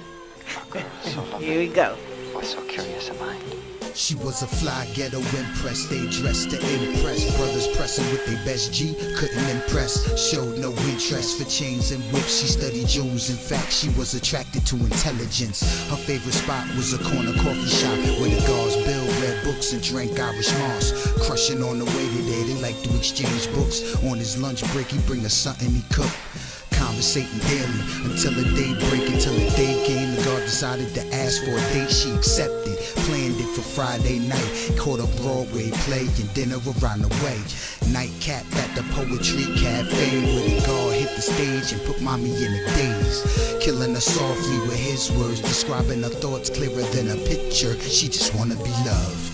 Here we go.
What's so curious am I?
She was a fly ghetto impress, they dressed to impress. Brothers pressing with their best G, couldn't impress. Showed no interest for chains and whips, she studied jewels. In fact, she was attracted to intelligence. Her favorite spot was a corner coffee shop where the guards built, read books and drank Irish moss. Crushing on the way today, they like to exchange books. On his lunch break, he bring us something he cooked. Conversating daily until the day break, until the day came. The guard decided to ask for a date, she accepted. Planned it for Friday night. Caught a Broadway play and dinner around the way. Nightcap at the Poetry Cafe where the guard hit the stage and put mommy in a daze. Killing her softly with his words, describing her thoughts clearer than a picture. She just wanna be loved.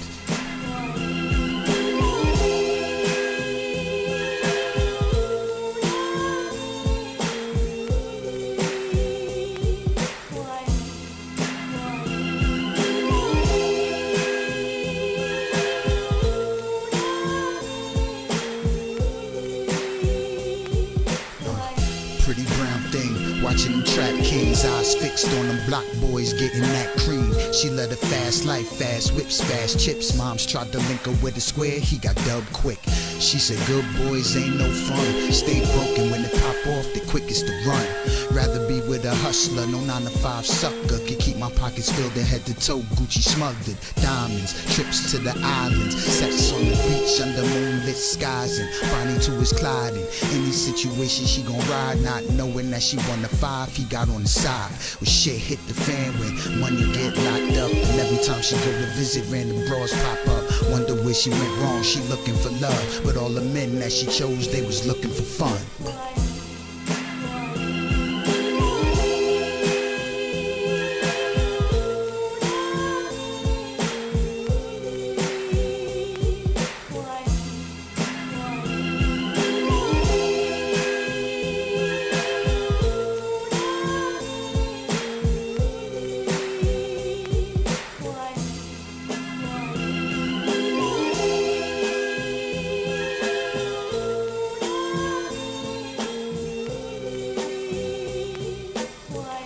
Pretty brown thing, watching them trap kings, eyes fixed on them block boys getting that cream. She led a fast life, fast whips, fast chips. Moms tried to link her with a square, he got dubbed quick. She said good boys ain't no fun, stay broken when they pop off, the quickest to run. Rather be with a hustler, no 9-to-5 sucker. Could keep my pockets filled and head to toe, Gucci smothered. Diamonds, trips to the islands, sex on the beach under moonlit skies, and Bonnie to his Clyde. In any situation she gon' ride, not knowing that she won the 5 he got on the side. When shit hit the fan, when money get locked up, and every time she go to visit, random bras pop up. Wonder where she went wrong, she looking for love, but all the men that she chose, they was looking for fun.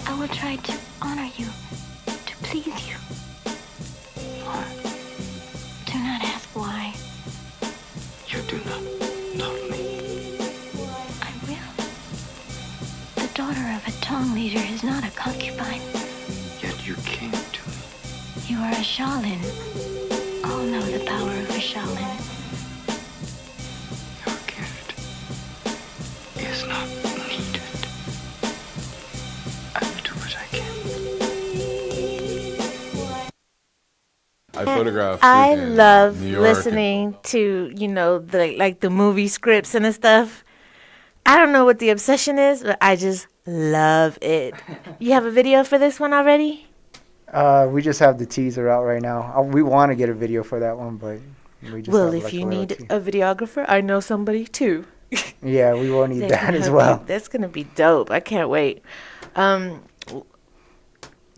I will try to honor you, to please you. Do not ask why.
You do not love me.
I will. The daughter of a town leader is not a concubine.
Yet you came to me.
You are a Shaolin. All know the power of a Shaolin.
Your gift is not needed. I will do what I can.
I photographed.
I
it in
love
New York.
listening to, the movie scripts and stuff. I don't know what the obsession is, but I just love it. You have a video for this one already?
We just have the teaser out right now. We want to get a video for that one, but we just
Well,
have,
if
like,
you need
royalty.
a videographer, I know somebody too.
Yeah, we will need
That
that
can
as
help
well.
you. That's going to be dope. I can't wait.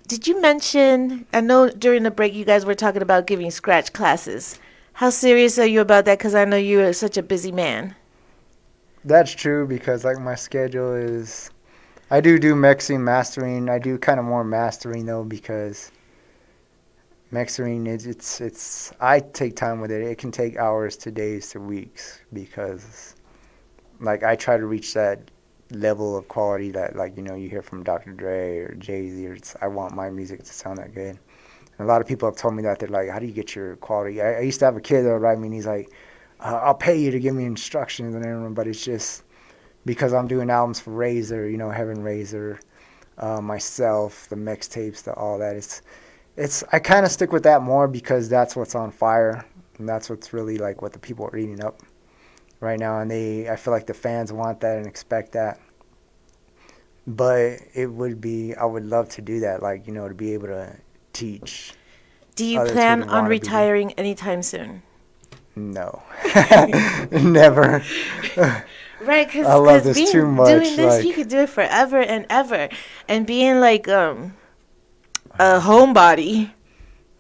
Did you mention, I know during the break you guys were talking about giving scratch classes. How serious are you about that? Because I know you are such a busy man.
That's true because like my schedule is, I do mixing, mastering. I do kind of more mastering though because mixing it's I take time with it. It can take hours to days to weeks because like I try to reach that level of quality that like you hear from Dr. Dre or Jay-Z. Or I want my music to sound that good. And a lot of people have told me that they're like, how do you get your quality? I used to have a kid that would write me and he's like, I'll pay you to give me instructions and everything, but it's just because I'm doing albums for Razor, Heaven Razor, myself, the mixtapes, all that. It's I kind of stick with that more because that's what's on fire and that's what's really like what the people are eating up right now, and I feel like the fans want that and expect that. But I would love to do that, like, you know, to be able to teach.
Do you
others who
plan
don't
on
wanna be-
retiring anytime soon?
No. Never.
Right, because
I love this too much.
Doing this,
like,
you could do it forever and ever. And being like a homebody,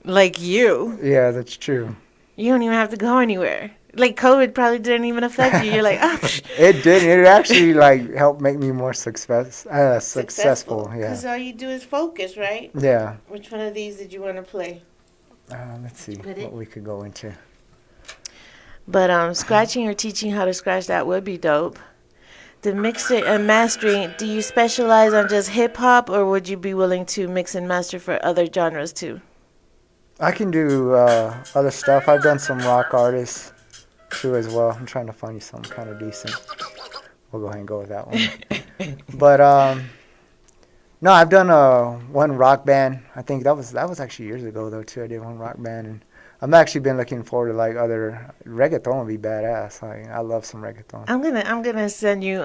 like you.
yeah, that's true.
You don't even have to go anywhere. Like COVID probably didn't even affect you. You're like, oh,
It did. It actually like helped make me more successful. Yeah.
Because all you do is focus, right?
Yeah.
Which one of these did you want to play?
Let's see what we could go into.
But scratching or teaching how to scratch, that would be dope. The mixing and mastering, do you specialize on just hip hop, or would you be willing to mix and master for other genres too?
I can do other stuff. I've done some rock artists too as well. I'm trying to find you something kind of decent. We'll go ahead and go with that one. But no, I've done one rock band. I think that was actually years ago though too. I did one rock band, and I've actually been looking forward to like other reggaeton would be badass. Like I love some reggaeton.
I'm gonna send you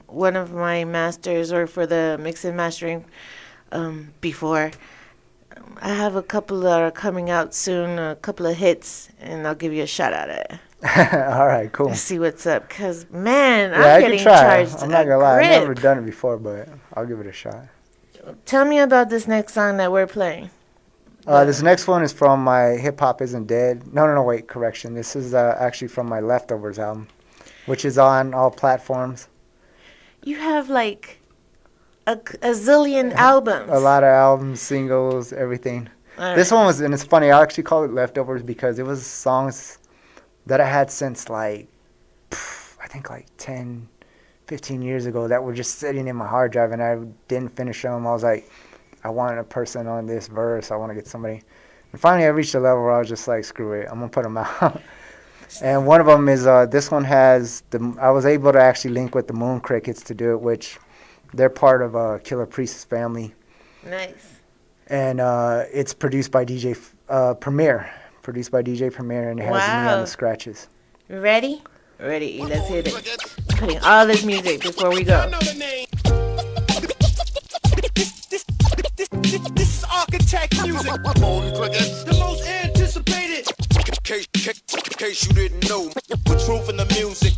one of my masters, or for the mix and mastering before. I have a couple that are coming out soon, a couple of hits, and I'll give you a shot at it.
All right, cool.
See what's up, cause man,
Yeah,
I'm getting charged.
I'm not gonna lie, I've never done it before, but I'll give it a shot.
Tell me about this next song that we're playing.
This next one is from my Hip Hop Isn't Dead. No, wait, correction. This is actually from my Leftovers album, which is on all platforms.
You have like a zillion albums.
A lot of albums, singles, everything.
All
This
right.
one was, and it's funny, I actually call it Leftovers because it was songs that I had since like, I think like 10, 15 years ago that were just sitting in my hard drive, and I didn't finish them. I was like, I want a person on this verse. I want to get somebody. And finally, I reached a level where I was just like, screw it. I'm going to put them out. And one of them is, this one has, I was able to actually link with the Moon Crickets to do it, which they're part of Killer Priest's family.
Nice.
And it's produced by DJ Premier. Produced by DJ Premier, and it has me on
Wow.
the scratches.
Ready? Ready. Let's hit it. Putting all this music before we go.
This is architect music. The most anticipated.
Case you didn't know.
With truth in the music.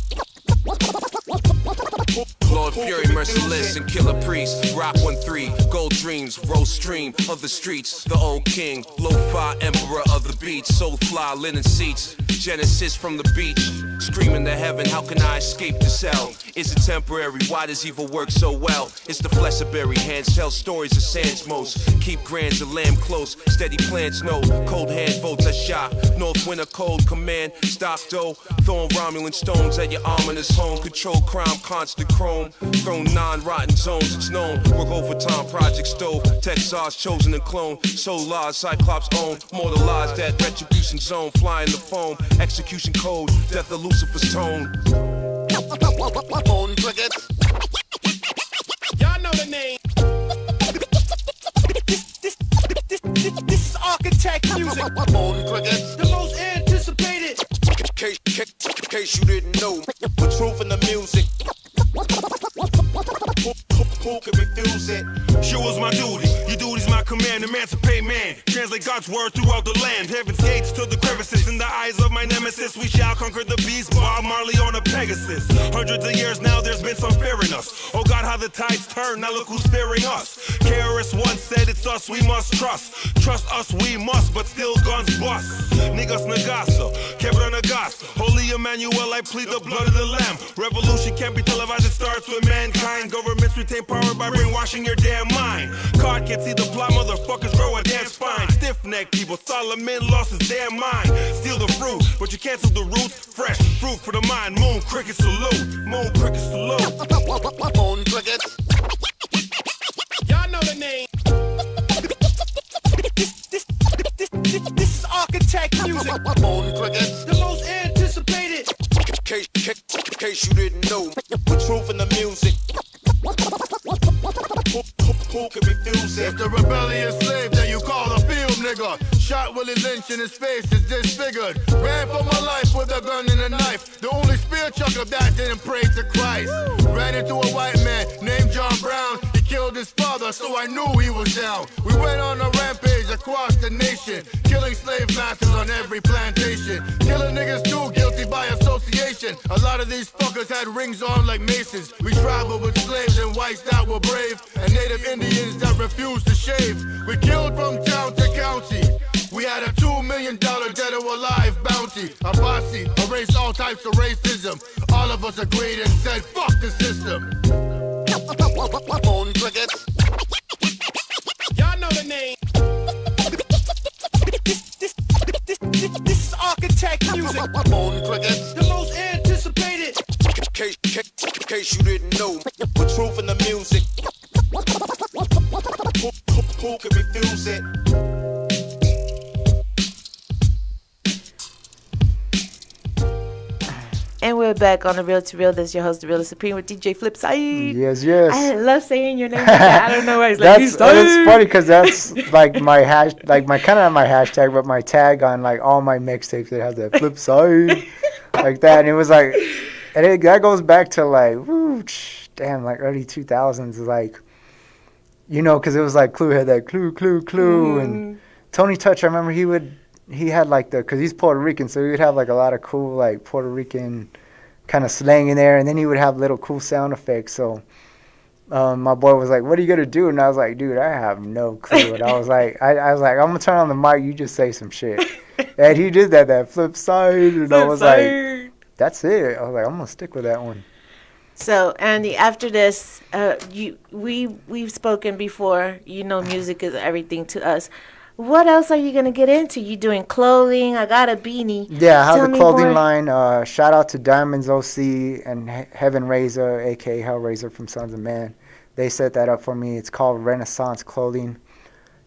Lord Fury, Merciless, and Killer Priest. Rock 1-3, Gold Dreams, Rose Stream of the streets. The old king, Lo-Fi Emperor of the beach. Soulfly, linen seats. Genesis from the beach. Screaming to heaven, how can I escape this hell? Is it temporary? Why does evil work so well? It's the flesh of berry hands, tell stories of sands most. Keep grands and lamb close, steady plans, no. Cold hand votes a shot. North winter cold command, stock dough. Throwing Romulan stones at your ominous home. Control crime, constant chrome. Thrown non-rotten zones, it's known. Work overtime, project stove. Texas chosen and clone. Solar, Cyclops own. Mortalized that retribution zone. Flying the foam, execution code. Death of Lucifer's tone.
Y'all know the name. This is architect music. The most anticipated.
Case you didn't know.
With truth in the music. Who can refuse it?
Sure is my duty, your duty's my command. Emancipate man, translate God's word throughout the land. Heaven's gates to the crevices in the eyes of my nemesis. We shall conquer the beast, Bob Marley on a Pegasus. Hundreds of years now, there's been some fear in us. Oh God, how the tides turn, now look who's fearing us. KRS once said it's us we must trust. Trust us we must, but still guns bust. Niggas Nagasa, Kebra Nagas. Holy Emmanuel, I plead the blood of the lamb. Revolution can't be televised, it starts with mankind. Governments retain power by brainwashing your damn mind. God can't see the plot, motherfuckers grow a damn spine. Stiff neck people, Solomon lost his damn mind. Steal the fruit, but you cancel the roots. Fresh fruit for the mind, Moon Cricket salute. Moon Cricket salute.
Moon Crickets.
Y'all know the name. This is architect music.
Moon Crickets.
The most anticipated.
Case you didn't know.
With truth in the music. Who can refuse it?
It's the rebellious slave that you call a field nigga. Shot Willie Lynch in his face is disfigured. Ran for my life with a gun and a knife. The only spear chucker that didn't pray to Christ. Ran into a white man named John Brown. He
killed his father, so I knew he was down. We went on a rampage across the nation, killing slave masters on every plantation. Killing niggas too guilty by association. A lot of these fuckers had rings on like maces. We traveled with slaves and whites that were brave, and native Indians that refused to shave. We killed from town to county. We had a $2 million dead or alive bounty. A posse erased all types of racism. All of us agreed and said, fuck the system. Own crickets.
Y'all know the name. This is architect music.
Own crickets.
The most anticipated.
Case you didn't know.
With truth in the music. Who could refuse it?
And we're back on the Real to Real. This is your host, the Real Supreme, with DJ FlipCyide.
Yes, yes.
I love saying your name. I don't know why. It's like,
It's funny because that's like my hash, like my kind of my hashtag, but my tag on like all my mixtapes. It has that FlipCyide, like that, and it was like, and that goes back to like, damn, like early 2000s, like, you know, because it was like Clue had that clue, and Tony Touch. I remember he had like because he's Puerto Rican, so he would have like a lot of cool like Puerto Rican kind of slang in there, and then he would have little cool sound effects. So my boy was like, "What are you gonna do?" And I was like, "Dude, I have no clue." And I was like, "I'm gonna turn on the mic. You just say some shit." And he did that FlipCyide, and I was like, "That's it." I was like, "I'm gonna stick with that one."
So, Andy, after this, we've spoken before. You know, music is everything to us. What else are you going to get into? You doing clothing? I got a beanie.
Yeah, I have a clothing line. Shout out to Diamonds OC and Heaven Razor, a.k.a. Hellraiser from Sons of Man. They set that up for me. It's called Renaissance Clothing.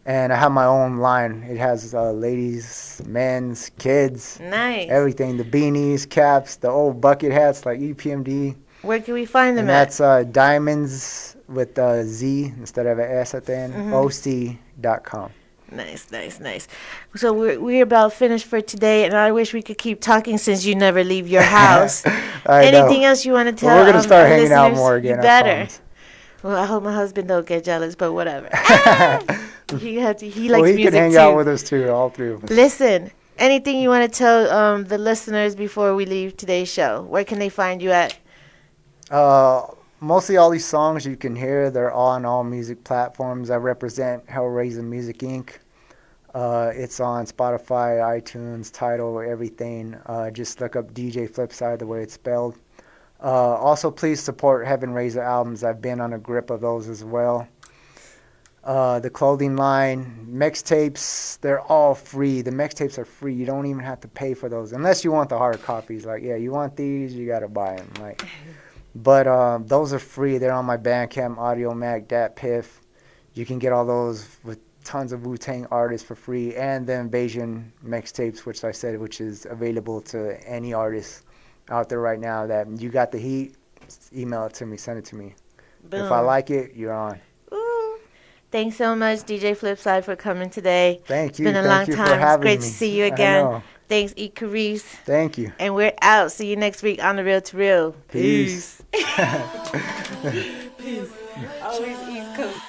And I have my own line. It has ladies, men's, kids.
Nice.
Everything. The beanies, caps, the old bucket hats like EPMD.
Where can we find them
at? That's Diamonds with a Z instead of an S at the end. OC.com.
Nice. So we're about finished for today, and I wish we could keep talking since you never leave your house. Anything else you want to tell?
Well, we're gonna start hanging out more again.
You better. Well, I hope my husband don't get jealous, but whatever. He likes music too.
He can hang out with us too, all three of us.
Listen, anything you want to tell the listeners before we leave today's show? Where can they find you at?
Mostly all these songs you can hear, they're all on all music platforms. I represent Hellraiser Music Inc. It's on Spotify, iTunes, Tidal, everything. Just look up DJ FlipCyide the way it's spelled. Also, please support Heaven Razor albums. I've been on a grip of those as well. The clothing line, mixtapes, they're all free. The mixtapes are free. You don't even have to pay for those unless you want the hard copies. Like, yeah, you want these, you got to buy them. Like, but those are free. They're on my Bandcamp, AudioMac, DatPiff. You can get all those with tons of Wu-Tang artists for free, and the Invasion mixtapes, which I said, which is available to any artist out there right now. That you got the heat, email it to me, send it to me. Boom. If I like it, you're on.
Ooh. Thanks so much, DJ FlipCyide, for coming today.
Thank you.
It's been a long time. It's great to see you again. Thanks, Icarice.
Thank you.
And we're out. See you next week on The Real to Real.
Peace.
Peace. Always East Coast.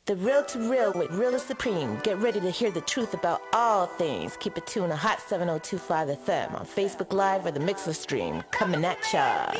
The Real to Real with Real Supreme. Get ready to hear the truth about all things. Keep it tuned to Hot 7025 FM on Facebook Live or the Mixer stream. Coming at ya.